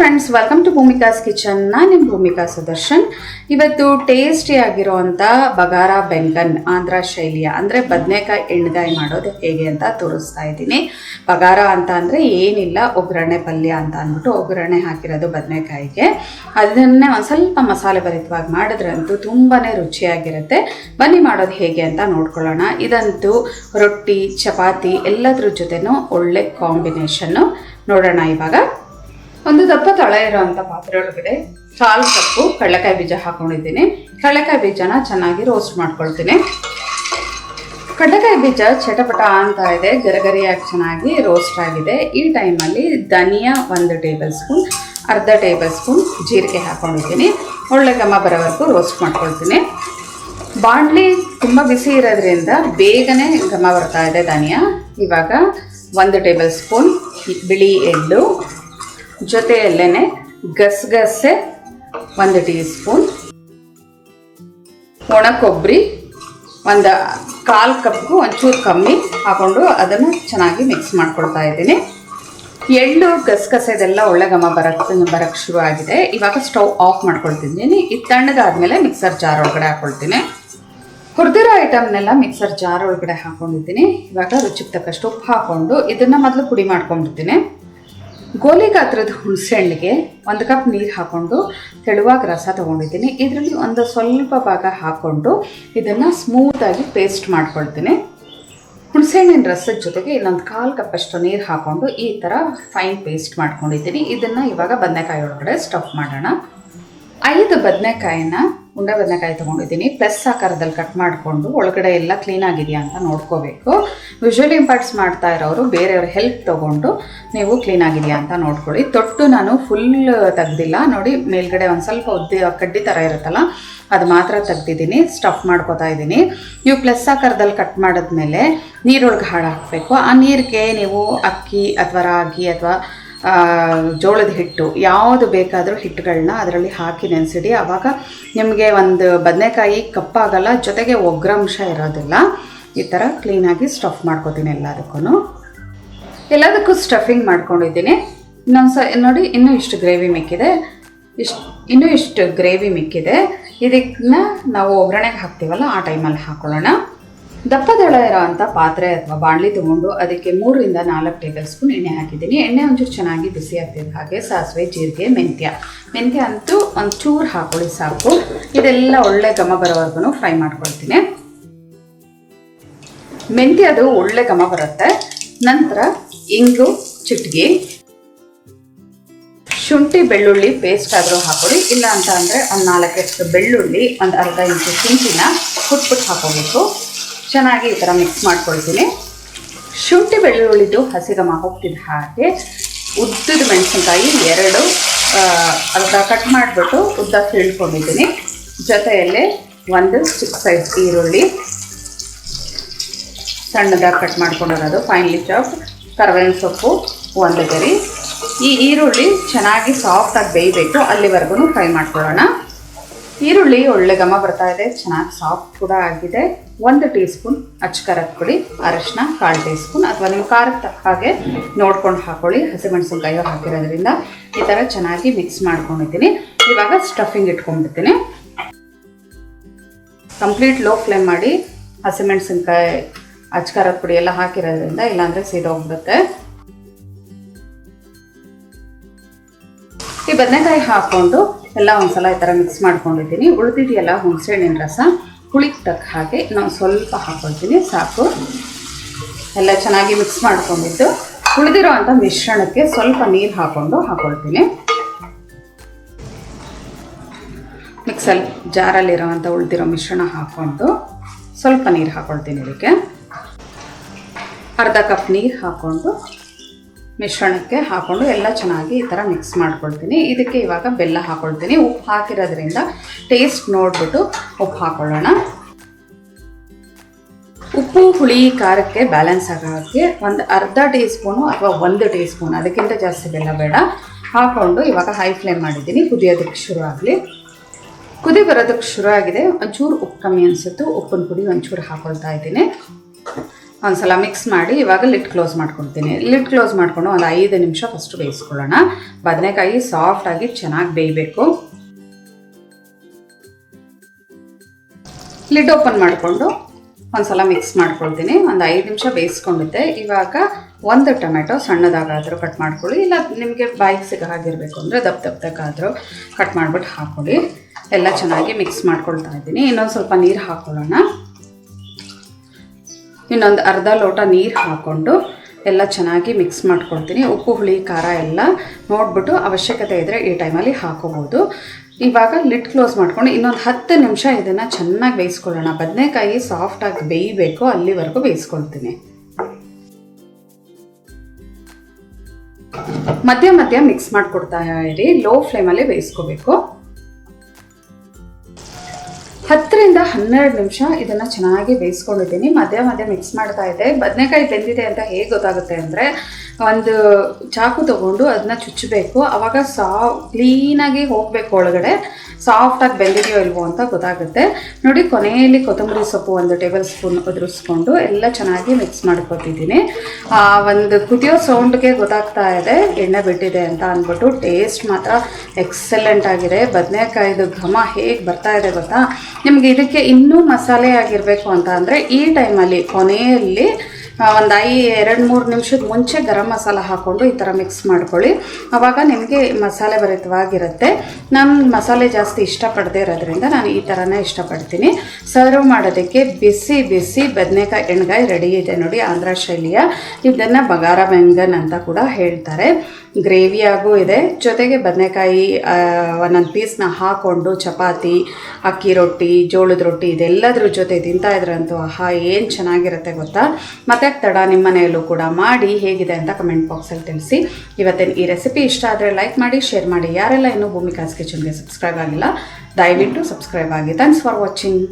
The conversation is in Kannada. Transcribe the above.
Friends, welcome to Bhumika's kitchen. ನಾನು ನಿಮ್ಮ ಭೂಮಿಕಾ ಸುದರ್ಶನ್. ಇವತ್ತು ಟೇಸ್ಟಿಯಾಗಿರೋವಂಥ ಬಗಾರ ಬೆಂಗನ್ ಆಂಧ್ರ ಶೈಲಿಯ ಅಂದರೆ ಬದನೆಕಾಯಿ ಎಣ್ಗಾಯಿ ಮಾಡೋದು ಹೇಗೆ ಅಂತ ತೋರಿಸ್ತಾ ಇದ್ದೀನಿ. ಬಗಾರ ಅಂತ ಅಂದರೆ ಏನಿಲ್ಲ, ಒಗ್ಗರಣೆ ಪಲ್ಯ ಅಂತ ಅಂದ್ಬಿಟ್ಟು ಒಗ್ಗರಣೆ ಹಾಕಿರೋದು ಬದನೆಕಾಯಿಗೆ. ಅದನ್ನೇ ಒಂದು ಸ್ವಲ್ಪ ಮಸಾಲೆ ಭರಿತವಾಗಿ ಮಾಡಿದ್ರಂತೂ ತುಂಬಾ ರುಚಿಯಾಗಿರುತ್ತೆ. ಬನ್ನಿ ಮಾಡೋದು ಹೇಗೆ ಅಂತ ನೋಡ್ಕೊಳ್ಳೋಣ. ಇದಂತೂ ರೊಟ್ಟಿ, ಚಪಾತಿ ಎಲ್ಲದ್ರ ಜೊತೆನೂ ಒಳ್ಳೆ ಕಾಂಬಿನೇಷನ್ನು. ನೋಡೋಣ. ಇವಾಗ ಒಂದು ದಪ್ಪ ತಳ ಇರೋವಂಥ ಪಾತ್ರೆ ಒಳಗಡೆ 1/4 ಕಪ್ಪು ಕಡಲೆಕಾಯಿ ಬೀಜ ಹಾಕೊಂಡಿದ್ದೀನಿ. ಕಡಲೆಕಾಯಿ ಬೀಜನ ಚೆನ್ನಾಗಿ ರೋಸ್ಟ್ ಮಾಡ್ಕೊಳ್ತೀನಿ. ಕಡಲೆಕಾಯಿ ಬೀಜ ಚಟಪಟ ಅಂತ ಇದೆ, ಗರಿಗರಿಯಾಗಿ ಚೆನ್ನಾಗಿ ರೋಸ್ಟ್ ಆಗಿದೆ. ಈ ಟೈಮಲ್ಲಿ ಧನಿಯಾ 1 ಟೇಬಲ್ ಸ್ಪೂನ್, ಅರ್ಧ ಟೇಬಲ್ ಸ್ಪೂನ್ ಜೀರಿಗೆ ಹಾಕೊಂಡಿದ್ದೀನಿ. ಒಳ್ಳೆ ಘಮ ಬರೋವರೆಗೂ ರೋಸ್ಟ್ ಮಾಡ್ಕೊಳ್ತೀನಿ. ಬಾಣಲಿ ತುಂಬ ಬಿಸಿ ಇರೋದ್ರಿಂದ ಬೇಗನೆ ಘಮ ಬರ್ತಾ ಇದೆ ಧನಿಯಾ. ಇವಾಗ 1 ಟೇಬಲ್ ಸ್ಪೂನ್ ಬಿಳಿ ಎಳ್ಳು, ಜೊತೆಯಲ್ಲೇ ಗಸಗಸೆ 1 ಟೀ ಸ್ಪೂನ್, ಒಣ ಕೊಬ್ಬರಿ 1/4 ಕಪ್ಗೂ ಒಂಚೂರು ಕಮ್ಮಿ ಹಾಕ್ಕೊಂಡು ಅದನ್ನು ಚೆನ್ನಾಗಿ ಮಿಕ್ಸ್ ಮಾಡ್ಕೊಳ್ತಾ ಇದ್ದೀನಿ. ಎಳ್ಳು ಗಸಗಸೆದೆಲ್ಲ ಒಳ್ಳೆ ಘಮ ಬರೋಕ್ಕೆ ಶುರು ಆಗಿದೆ. ಇವಾಗ ಸ್ಟವ್ ಆಫ್ ಮಾಡ್ಕೊಳ್ತಿದ್ದೀನಿ. ಇದು ತಣ್ಣಗಾದ್ಮೇಲೆ ಮಿಕ್ಸರ್ ಜಾರ್ ಒಳಗಡೆ ಹಾಕ್ಕೊಳ್ತೀನಿ. ಹುರಿದಿರೋ ಐಟಮ್ನೆಲ್ಲ ಮಿಕ್ಸರ್ ಜಾರ್ ಒಳಗಡೆ ಹಾಕ್ಕೊಂಡಿದ್ದೀನಿ. ಇವಾಗ ರುಚಿಗೆ ತಕ್ಕಷ್ಟು ಉಪ್ಪು ಹಾಕ್ಕೊಂಡು ಇದನ್ನು ಮೊದಲು ಪುಡಿ ಮಾಡ್ಕೊಂಡ್ಬಿಡ್ತೀನಿ. ಗೋಲಿ ಗಾತ್ರದ ಹುಣಸೆ ಹಣ್ಣಿಗೆ 1 ಕಪ್ ನೀರು ಹಾಕ್ಕೊಂಡು ತೆಳುವಾಗಿ ರಸ ತೊಗೊಂಡಿದ್ದೀನಿ. ಇದರಲ್ಲಿ ಒಂದು ಸ್ವಲ್ಪ ಭಾಗ ಹಾಕ್ಕೊಂಡು ಇದನ್ನು ಸ್ಮೂತಾಗಿ ಪೇಸ್ಟ್ ಮಾಡ್ಕೊಳ್ತೀನಿ. ಹುಣಸೆ ಹಣ್ಣಿನ ರಸದ ಜೊತೆಗೆ ಇನ್ನೊಂದು 1/4 ಕಪ್ಪಷ್ಟು ನೀರು ಹಾಕ್ಕೊಂಡು ಈ ಥರ ಫೈನ್ ಪೇಸ್ಟ್ ಮಾಡ್ಕೊಂಡಿದ್ದೀನಿ. ಇದನ್ನು ಇವಾಗ ಬದನೆಕಾಯಿ ಒಳಗಡೆ ಸ್ಟಫ್ ಮಾಡೋಣ. 5 ಬದನೆಕಾಯಿನ ಉಂಡೆ ಬದನೆಕಾಯಿ ತೊಗೊಂಡಿದ್ದೀನಿ. ಪ್ಲಸ್ ಆಕಾರದಲ್ಲಿ ಕಟ್ ಮಾಡಿಕೊಂಡು ಒಳಗಡೆ ಎಲ್ಲ ಕ್ಲೀನಾಗಿದೆಯಾ ಅಂತ ನೋಡ್ಕೋಬೇಕು. ವಿಜುವಲ್ ಇಂಪ್ಯಾಕ್ಟ್ಸ್ ಮಾಡ್ತಾ ಇರೋರು ಬೇರೆಯವ್ರ ಹೆಲ್ಪ್ ತೊಗೊಂಡು ನೀವು ಕ್ಲೀನಾಗಿದೆಯಾ ಅಂತ ನೋಡ್ಕೊಳ್ಳಿ. ತೊಟ್ಟು ನಾನು ಫುಲ್ ತೆಗ್ದಿಲ್ಲ ನೋಡಿ, ಮೇಲ್ಗಡೆ ಒಂದು ಸ್ವಲ್ಪ ಕಡ್ಡಿ ಥರ ಇರುತ್ತಲ್ಲ ಅದು ಮಾತ್ರ ತೆಗ್ದಿದ್ದೀನಿ. ಸ್ಟಫ್ ಮಾಡ್ಕೋತಾ ಇದ್ದೀನಿ. ನೀವು ಪ್ಲಸ್ ಆಕಾರದಲ್ಲಿ ಕಟ್ ಮಾಡಿದ್ಮೇಲೆ ನೀರೊಳಗೆ ಹಾಕಬೇಕು. ಆ ನೀರಿಗೆ ನೀವು ಅಕ್ಕಿ ಅಥವಾ ರಾಗಿ ಅಥವಾ ಜೋಳದ ಹಿಟ್ಟು ಯಾವುದು ಬೇಕಾದರೂ ಹಿಟ್ಟುಗಳನ್ನ ಅದರಲ್ಲಿ ಹಾಕಿ ನೆನೆಸಿಡಿ. ಆವಾಗ ನಿಮಗೆ ಒಂದು ಬದನೆಕಾಯಿ ಕಪ್ಪಾಗಲ್ಲ, ಜೊತೆಗೆ ಒಗ್ಗರಂಶ ಇರೋದಿಲ್ಲ. ಈ ಥರ ಕ್ಲೀನಾಗಿ ಸ್ಟಫ್ ಮಾಡ್ಕೋತೀನಿ. ಎಲ್ಲದಕ್ಕೂ ಸ್ಟಫಿಂಗ್ ಮಾಡ್ಕೊಂಡಿದ್ದೀನಿ. ನೋಡಿ, ಇನ್ನೂ ಇಷ್ಟು ಗ್ರೇವಿ ಮಿಕ್ಕಿದೆ. ಇದನ್ನು ನಾವು ಒಗ್ಗರಣೆಗೆ ಹಾಕ್ತೀವಲ್ಲ ಆ ಟೈಮಲ್ಲಿ ಹಾಕ್ಕೊಳ್ಳೋಣ. ದಪ್ಪದಳ ಇರೋವಂಥ ಪಾತ್ರೆ ಅಥವಾ ಬಾಣಲಿ ತೊಗೊಂಡು ಅದಕ್ಕೆ 3 ರಿಂದ 4 ಟೇಬಲ್ ಸ್ಪೂನ್ ಎಣ್ಣೆ ಹಾಕಿದ್ದೀನಿ. ಎಣ್ಣೆ ಒಂಚೂರು ಚೆನ್ನಾಗಿ ಬಿಸಿ ಆಗ್ತಿದ್ದ ಹಾಗೆ ಸಾಸಿವೆ, ಜೀರಿಗೆ, ಮೆಂತ್ಯ ಅಂತೂ ಒಂಚೂರು ಹಾಕೊಳ್ಳಿ ಸಾಕು. ಇದೆಲ್ಲ ಒಳ್ಳೆ ಘಮ ಬರೋವರೆಗೂ ಫ್ರೈ ಮಾಡ್ಕೊಳ್ತೀನಿ. ಮೆಂತ್ಯ ಅದು ಒಳ್ಳೆ ಘಮ ಬರುತ್ತೆ. ನಂತರ ಇಂಗು ಚಿಟಿಕೆ, ಶುಂಠಿ ಬೆಳ್ಳುಳ್ಳಿ ಪೇಸ್ಟ್ ಆದರೂ ಹಾಕೊಳ್ಳಿ. ಇಲ್ಲ ಅಂತ ಅಂದರೆ ಒಂದು 4 ಬೆಳ್ಳುಳ್ಳಿ, ಒಂದು ಅರ್ಧ ಇಂಚು ಶುಂಠಿನ ಕುಟ್ಬಿಟ್ಟು ಹಾಕೋಬೇಕು. ಚೆನ್ನಾಗಿ ಈ ಥರ ಮಿಕ್ಸ್ ಮಾಡ್ಕೊಳ್ತೀನಿ. ಶುಂಠಿ ಬೆಳ್ಳುಳ್ಳಿದು ಹಸಿ ಘಮ ಹೋಗ್ತಿದ್ದ ಹಾಗೆ ಉದ್ದದ ಮೆಣಸಿನ್ಕಾಯಿ 2 ಅರ್ಧ ಕಟ್ ಮಾಡಿಬಿಟ್ಟು ಉದ್ದ ಕೀಳ್ಕೊಂಡಿದ್ದೀನಿ. ಜೊತೆಯಲ್ಲೇ 1 ಚಿಕ್ಕ ಸೈಜ್ ಈರುಳ್ಳಿ ಸಣ್ಣದಾಗಿ ಕಟ್ ಮಾಡ್ಕೊಂಡಿರೋದು ಫೈನ್ಲಿ ಚಾಪ್, ಕರಿಬೇವಿನ ಸೊಪ್ಪು 1 ಗರಿ. ಈ ಈರುಳ್ಳಿ ಚೆನ್ನಾಗಿ ಸಾಫ್ಟಾಗಿ ಬೇಯಬೇಕು, ಅಲ್ಲಿವರೆಗೂ ಫ್ರೈ ಮಾಡ್ಕೊಳ್ಳೋಣ. ಈರುಳ್ಳಿ ಒಳ್ಳೆ ಘಮ ಬರ್ತಾ ಇದೆ, ಚೆನ್ನಾಗಿ ಸಾಫ್ಟ್ ಕೂಡ ಆಗಿದೆ. 1 ಟೀ ಸ್ಪೂನ್ ಅಚ್ಚಕಾರದ ಪುಡಿ, ಅರಶಿನ 1/4 ಟೀ ಸ್ಪೂನ್ ಅಥವಾ ನೀವು ಖಾರಕ್ಕೆ ತಕ್ಕ ಹಾಗೆ ನೋಡ್ಕೊಂಡು ಹಾಕೊಳ್ಳಿ. ಹಸಿಮೆಣಸಿನ್ಕಾಯಿ ಹಾಕಿರೋದ್ರಿಂದ ಈ ಥರ ಚೆನ್ನಾಗಿ ಮಿಕ್ಸ್ ಮಾಡ್ಕೊಂಡಿದ್ದೀನಿ. ಇವಾಗ ಸ್ಟಫಿಂಗ್ ಇಟ್ಕೊಂಡ್ಬಿಡ್ತೀನಿ. ಕಂಪ್ಲೀಟ್ ಲೋ ಫ್ಲೇಮ್ ಮಾಡಿ. ಹಸಿಮೆಣಸಿನ್ಕಾಯಿ, ಅಚ್ಚಕಾರದ ಪುಡಿ ಎಲ್ಲ ಹಾಕಿರೋದ್ರಿಂದ ಇಲ್ಲಾಂದರೆ ಸೀದೋಗ್ಬಿಡುತ್ತೆ. ಈ ಬದನೆಕಾಯಿ ಹಾಕ್ಕೊಂಡು ಎಲ್ಲ ಒಂದ್ಸಲ ಈ ಥರ ಮಿಕ್ಸ್ ಮಾಡ್ಕೊಂಡಿದ್ದೀನಿ. ಉಳಿದಿದೆಯಲ್ಲ ಹುಣಸೆ ಹಣ್ಣಿನ ರಸ, ಹುಳಿಗೆ ತಕ್ಕ ಹಾಗೆ ನಾವು ಸ್ವಲ್ಪ ಹಾಕ್ಕೊಳ್ತೀನಿ ಸಾಕು. ಎಲ್ಲ ಚೆನ್ನಾಗಿ ಮಿಕ್ಸ್ ಮಾಡ್ಕೊಂಡಿದ್ದು ಉಳಿದಿರೋ ಅಂಥ ಮಿಶ್ರಣಕ್ಕೆ ಸ್ವಲ್ಪ ನೀರು ಹಾಕ್ಕೊಳ್ತೀನಿ. ಮಿಕ್ಸಲ್ಲಿ ಜಾರಲ್ಲಿರೋವಂಥ ಉಳಿದಿರೋ ಮಿಶ್ರಣ ಹಾಕ್ಕೊಂಡು ಸ್ವಲ್ಪ ನೀರು ಹಾಕ್ಕೊಳ್ತೀನಿ. ಇದಕ್ಕೆ ಅರ್ಧ ಕಪ್ ನೀರು ಹಾಕ್ಕೊಂಡು ಮಿಶ್ರಣಕ್ಕೆ ಹಾಕ್ಕೊಂಡು ಎಲ್ಲ ಚೆನ್ನಾಗಿ ಈ ಥರ ಮಿಕ್ಸ್ ಮಾಡ್ಕೊಳ್ತೀನಿ. ಇದಕ್ಕೆ ಇವಾಗ ಬೆಲ್ಲ ಹಾಕ್ಕೊಳ್ತೀನಿ. ಉಪ್ಪು ಹಾಕಿರೋದ್ರಿಂದ ಟೇಸ್ಟ್ ನೋಡಿಬಿಟ್ಟು ಉಪ್ಪು ಹಾಕ್ಕೊಳ್ಳೋಣ. ಉಪ್ಪು ಹುಳಿ ಖಾರಕ್ಕೆ ಬ್ಯಾಲೆನ್ಸ್ ಆಗೋಕ್ಕೆ ಒಂದು ಅರ್ಧ ಟೀ ಸ್ಪೂನು ಅಥವಾ 1 ಟೀ ಸ್ಪೂನ್, ಅದಕ್ಕಿಂತ ಜಾಸ್ತಿ ಬೆಲ್ಲ ಬೇಡ, ಹಾಕ್ಕೊಂಡು ಇವಾಗ ಹೈ ಫ್ಲೇಮ್ ಮಾಡಿದ್ದೀನಿ. ಕುದಿಯೋದಕ್ಕೆ ಶುರು ಆಗಲಿ. ಕುದಿ ಬರೋದಕ್ಕೆ ಶುರು ಆಗಿದೆ. ಒಂಚೂರು ಉಪ್ಪು ಕಮ್ಮಿ ಅನಿಸುತ್ತು, ಉಪ್ಪಿನ ಪುಡಿ ಒಂಚೂರು ಹಾಕ್ಕೊಳ್ತಾ ಇದ್ದೀನಿ. ಒಂದ್ಸಲ ಮಿಕ್ಸ್ ಮಾಡಿ ಇವಾಗ ಲಿಡ್ ಕ್ಲೋಸ್ ಮಾಡ್ಕೊಳ್ತೀನಿ. ಲಿಡ್ ಕ್ಲೋಸ್ ಮಾಡಿಕೊಂಡು ಒಂದು 5 ನಿಮಿಷ ಫಸ್ಟ್ ಬೇಯಿಸ್ಕೊಳ್ಳೋಣ. ಬದನೆಕಾಯಿ ಸಾಫ್ಟಾಗಿ ಚೆನ್ನಾಗಿ ಬೇಯಬೇಕು. ಲಿಡ್ ಓಪನ್ ಮಾಡಿಕೊಂಡು ಒಂದ್ಸಲ ಮಿಕ್ಸ್ ಮಾಡ್ಕೊಳ್ತೀನಿ. ಒಂದು 5 ನಿಮಿಷ ಬೇಯಿಸ್ಕೊಂಡಿದ್ದೆ. ಇವಾಗ ಒಂದು ಟೊಮೆಟೊ ಸಣ್ಣದಾಗಾದರೂ ಕಟ್ ಮಾಡ್ಕೊಳ್ಳಿ, ಇಲ್ಲ ನಿಮಗೆ ಬಾಯಿಗೆ ಸಿಗೋ ಹಾಗಿರಬೇಕು ಅಂದರೆ ದಪ್ಪದಾಗಾದರೂ ಕಟ್ ಮಾಡಿಬಿಟ್ಟು ಹಾಕ್ಕೊಳ್ಳಿ. ಎಲ್ಲ ಚೆನ್ನಾಗಿ ಮಿಕ್ಸ್ ಮಾಡ್ಕೊಳ್ತಾ ಇದ್ದೀನಿ. ಇನ್ನೊಂದು ಸ್ವಲ್ಪ ನೀರು ಹಾಕ್ಕೊಳ್ಳೋಣ. ಇನ್ನೊಂದು ಅರ್ಧ ಲೋಟ ನೀರು ಹಾಕ್ಕೊಂಡು ಎಲ್ಲ ಚೆನ್ನಾಗಿ ಮಿಕ್ಸ್ ಮಾಡ್ಕೊಳ್ತೀನಿ. ಉಪ್ಪು ಹುಳಿ ಖಾರ ಎಲ್ಲ ನೋಡಿಬಿಟ್ಟು ಅವಶ್ಯಕತೆ ಇದ್ದರೆ ಈ ಟೈಮಲ್ಲಿ ಹಾಕೋಬೋದು. ಇವಾಗ ಲಿಡ್ ಕ್ಲೋಸ್ ಮಾಡ್ಕೊಂಡು ಇನ್ನೊಂದು 10 ನಿಮಿಷ ಇದನ್ನು ಚೆನ್ನಾಗಿ ಬೇಯಿಸ್ಕೊಳ್ಳೋಣ. ಬದನೆಕಾಯಿ ಸಾಫ್ಟಾಗಿ ಬೇಯಬೇಕು, ಅಲ್ಲಿವರೆಗೂ ಬೇಯಿಸ್ಕೊಳ್ತೀನಿ. ಮಧ್ಯ ಮಧ್ಯ ಮಿಕ್ಸ್ ಮಾಡಿಕೊಡ್ತಾ ಇರಿ. ಲೋ ಫ್ಲೇಮಲ್ಲಿ ಬೇಯಿಸ್ಕೋಬೇಕು. 10 ರಿಂದ 12 ನಿಮಿಷ ಇದನ್ನು ಚೆನ್ನಾಗಿ ಬೇಯಿಸ್ಕೊಂಡಿದ್ದೀನಿ. ಮಧ್ಯ ಮಧ್ಯ ಮಿಕ್ಸ್ ಮಾಡ್ತಾ ಇದ್ದೆ. ಬದನೆಕಾಯಿ ಬೆಂದಿದೆ ಅಂತ ಹೇಗೆ ಗೊತ್ತಾಗುತ್ತೆ ಅಂದರೆ, ಒಂದು ಚಾಕು ತೊಗೊಂಡು ಅದನ್ನ ಚುಚ್ಚಬೇಕು. ಆವಾಗ ಕ್ಲೀನಾಗಿ ಹೋಗಬೇಕು ಒಳಗಡೆ, ಸಾಫ್ಟಾಗಿ ಬೆಂದಿದೆಯೋ ಇಲ್ವೋ ಅಂತ ಗೊತ್ತಾಗುತ್ತೆ. ನೋಡಿ, ಕೊನೆಯಲ್ಲಿ ಕೊತ್ತಂಬರಿ ಸೊಪ್ಪು 1 ಟೇಬಲ್ ಸ್ಪೂನ್ ಉದುರಿಸ್ಕೊಂಡು ಎಲ್ಲ ಚೆನ್ನಾಗಿ ಮಿಕ್ಸ್ ಮಾಡ್ಕೊತಿದ್ದೀನಿ. ಒಂದು ಕುದಿಯೋ ಸೌಂಡ್ಗೆ ಗೊತ್ತಾಗ್ತಾ ಇದೆ ಎಣ್ಣೆ ಬಿಟ್ಟಿದೆ ಅಂತ ಅಂದ್ಬಿಟ್ಟು. ಟೇಸ್ಟ್ ಮಾತ್ರ ಎಕ್ಸಲೆಂಟ್ ಆಗಿದೆ. ಬದನೆಕಾಯಿದು ಘಮ ಹೇಗೆ ಬರ್ತಾ ಇದೆ ಗೊತ್ತಾ. ನಿಮಗೆ ಇದಕ್ಕೆ ಇನ್ನೂ ಮಸಾಲೆ ಆಗಿರಬೇಕು ಅಂತ ಅಂದರೆ ಈ ಟೈಮಲ್ಲಿ ಕೊನೆಯಲ್ಲಿ ಒಂದು 2-3 ನಿಮಿಷದ ಮುಂಚೆ ಗರಂ ಮಸಾಲ ಹಾಕ್ಕೊಂಡು ಈ ಥರ ಮಿಕ್ಸ್ ಮಾಡ್ಕೊಳ್ಳಿ. ಆವಾಗ ನಿಮಗೆ ಮಸಾಲೆ ಭರಿತವಾಗಿರುತ್ತೆ. ನಾನು ಮಸಾಲೆ ಜಾಸ್ತಿ ಇಷ್ಟಪಡದೇ ಇರೋದ್ರಿಂದ ನಾನು ಈ ಥರನೇ ಇಷ್ಟಪಡ್ತೀನಿ. ಸರ್ವ್ ಮಾಡೋದಕ್ಕೆ ಬಿಸಿ ಬಿಸಿ ಬದನೆಕಾಯಿ ಎಣ್ಗಾಯಿ ರೆಡಿ ಇದೆ ನೋಡಿ, ಆಂಧ್ರ ಶೈಲಿಯ. ಇದನ್ನು ಬಗಾರ ಬೆಂಗನ್ ಅಂತ ಕೂಡ ಹೇಳ್ತಾರೆ. ಗ್ರೇವಿಯಾಗೂ ಇದೆ. ಜೊತೆಗೆ ಬದನೆಕಾಯಿ ಒಂದೊಂದು ಪೀಸ್ನ ಹಾಕ್ಕೊಂಡು ಚಪಾತಿ, ಅಕ್ಕಿ ರೊಟ್ಟಿ, ಜೋಳದ ರೊಟ್ಟಿ ಇದೆಲ್ಲದ್ರ ಜೊತೆ ತಿಂತಾ ಇದ್ರಂತೂ ಆಹಾ ಏನು ಚೆನ್ನಾಗಿರುತ್ತೆ ಗೊತ್ತಾ. ಮತ್ತೆ ತಡ ನಿಮ್ಮ ಮನೆಯಲ್ಲೂ ಕೂಡ ಮಾಡಿ ಹೇಗಿದೆ ಅಂತ ಕಮೆಂಟ್ ಬಾಕ್ಸಲ್ಲಿ ತಿಳಿಸಿ. ಇವತ್ತಿನ ಈ ರೆಸಿಪಿ ಇಷ್ಟ ಆದರೆ ಲೈಕ್ ಮಾಡಿ, ಶೇರ್ ಮಾಡಿ. ಯಾರೆಲ್ಲ ಇನ್ನೂ ಭೂಮಿಕಾಸ್ ಕಿಚನ್ಗೆ ಸಬ್ಸ್ಕ್ರೈಬ್ ಆಗಿಲ್ಲ ದಯವಿಟ್ಟು ಸಬ್ಸ್ಕ್ರೈಬ್ ಆಗಿ. Thanks for watching.